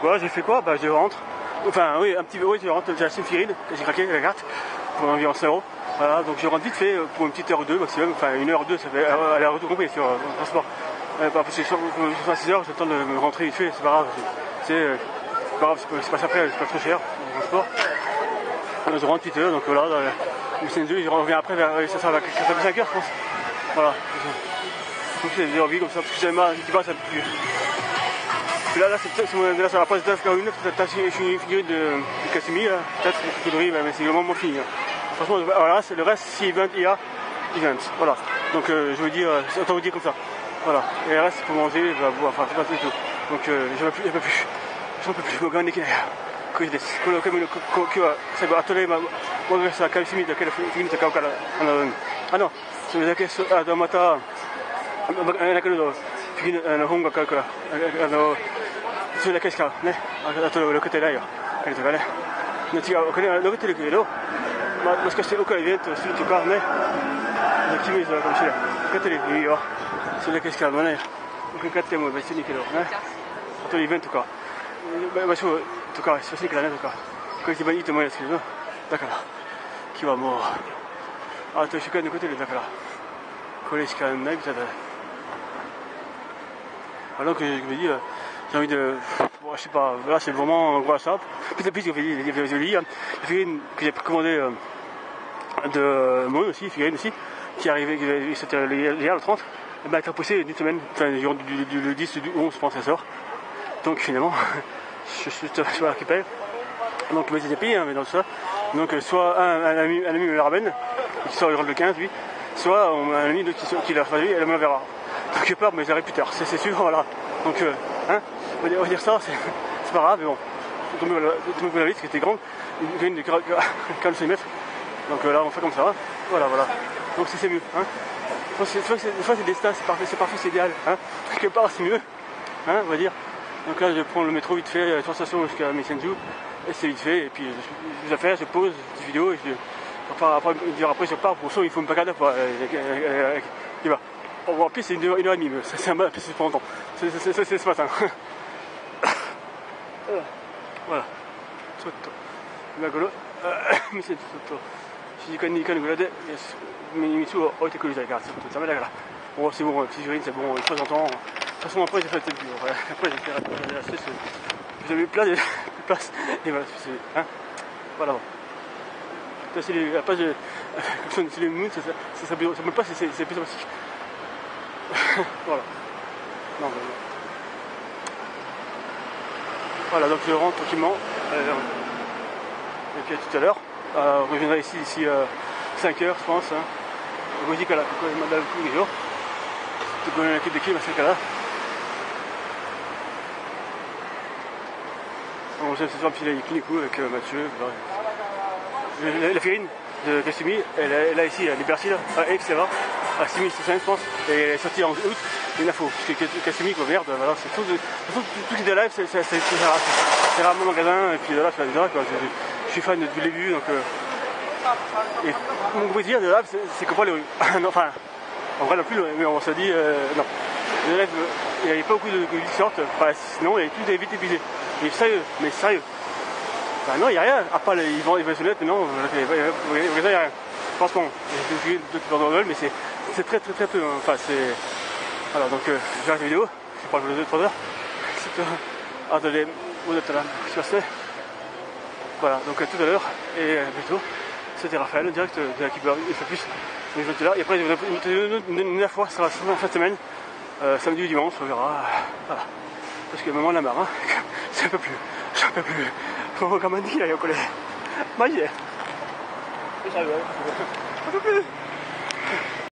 Quoi, j'ai fait quoi? Bah je rentre. Enfin oui, un petit peu, oui, je rentre, j'ai acheté une figurine, j'ai craqué la carte pour environ 100 €. Voilà, donc je rentre vite fait pour une petite heure ou deux maximum, enfin une heure ou deux, ça fait aller-retour compris sur le transport. Parce que je suis à 6 heures, j'ai le temps de me rentrer vite fait, c'est pas grave. C'est pas grave, c'est pas ça après, c'est pas trop cher, le transport. Alors, je rentre 8 heures, donc voilà, le CNJ, je reviens après vers ça va 5 heures je pense. Voilà. Donc j'ai envie comme ça, parce que j'aime mal, tu vois, ça plus. Puis là, ça va pas se faire une autre, peut-être je suis une figurine de Cassimi, peut-être une figurine, mais c'est vraiment mon fini. Franchement, voilà, le reste, si event, il y a event. Voilà. Donc je veux dire, autant vous dire comme ça. Voilà. Et le reste, il faut manger, boire, enfin, c'est pas tout. Donc je ne peux plus. Je ne peux plus. Mon gars, n'est qu'il y a. Que je laisse. Que c'est bon, attendez, moi, c'est la Cassimi, de quelle figurine, c'est quand ah non, c'est la question, dans ma ta. の本が買うからそれだけしかねあと残ってないよ彼とかね違うお金は残ってるけど、もしかして僕はイベントをするとかね決めるかもしれない残ってるいいよそれだけしかねお金買っても別にいいけどねあとイベントとか場所とかしやすいからねとかこれ一番いいと思うんですけどだから今日はもうあと1週間残ってるんだからこれしかないみたいだ。Alors que je me dis, j'ai envie de. Bon, je sais pas, là c'est vraiment un gros achat. Puis j'ai lis, la figurine que j'ai commandée de Moon aussi, figurine aussi, qui arrivait, c'était hier le 30, elle m'a été repoussée d'une semaine, enfin du 10 ou du 11, je pense, elle sort. Donc finalement, je la récupère. Donc mais j'ai payé, hein, mais dans ça. Donc soit un ami me la ramène, qui sort le 15, lui, soit un ami qui l'a fallu, elle me la verra. Quelque part, mais j'arrive plus tard, c'est sûr, voilà. Donc, hein, on va dire ça, c'est pas grave, mais bon. Tomber la liste qui était grande, une grille de 45 mètres. Donc là, on fait comme ça, voilà. Donc c'est mieux, hein. Des fois, c'est destin, c'est parfait, c'est idéal, hein. Quelque part, c'est mieux, hein, on va dire. Donc là, je prends le métro vite fait, 3 stations jusqu'à Messenju, et c'est vite fait, et puis je fais, je pose des vidéos, et après je pars, pour ça, il faut me pas garder, quoi. Il va. En plus c'est une heure et demie, c'est un mal, c'est pas longtemps. C'est ce matin. Voilà. ちょっと今頃見せてちょっと1時間2回ぐらいで道を置いてくるじゃないか、ちょっとダメだから。Bon, c'est bon, figurine, c'est bon, une fois j'entends. De toute façon, après j'ai fait le tour. Après j'ai acheté j'avais plein de place. Et voilà, hein. Voilà. La page c'est les moons, ça me passe, c'est plus sympathique. Voilà. Non, mais... Voilà, donc je rentre tranquillement. Et puis à tout à l'heure. Je reviendrai ici d'ici 5 heures, je pense. Hein. Je vous dis qu'à la coupe des jours. Je te connais la coupe de qui, ma là. Bon, j'ai fait un petit clinique avec Mathieu. La figurine de Cassimi, elle est là ici, elle est Bercy là, à Aix, ça va. À 6600 je pense, et elle est sortie en août, une info, parce que Cassimi quoi, merde, voilà, c'est tout qui est de live, c'est rarement le magasin, et puis là, quoi, je suis fan depuis le début, donc et mon plaisir de live, c'est que pas les rues, non, enfin, en vrai non plus, mais on se dit, non, les live, il n'y avait pas beaucoup de vie qui sortent, enfin, sinon il y avait tout vite épuisé, mais sérieux, enfin non, il n'y a rien, à part ils vendent les sonnettes, mais non, il n'y a rien, franchement, il y a d'autres qui vendent en veulent, mais c'est très peu, enfin c'est... Voilà, donc j'arrête la vidéo, je parle de 2-3 heures. Attendez, vous êtes là, je suis passé. Voilà, donc à tout à l'heure, et bientôt, c'était Raphaël, en direct de la Keeper, une fois plus. Donc je vais là, et après une dernière fois, ce sera la fin de semaine, samedi ou dimanche, on verra. Voilà. Parce que maman en a marre, hein. J'en peux plus. Faut comme on dit, là, il y a encore les... Magie. J'en peux plus.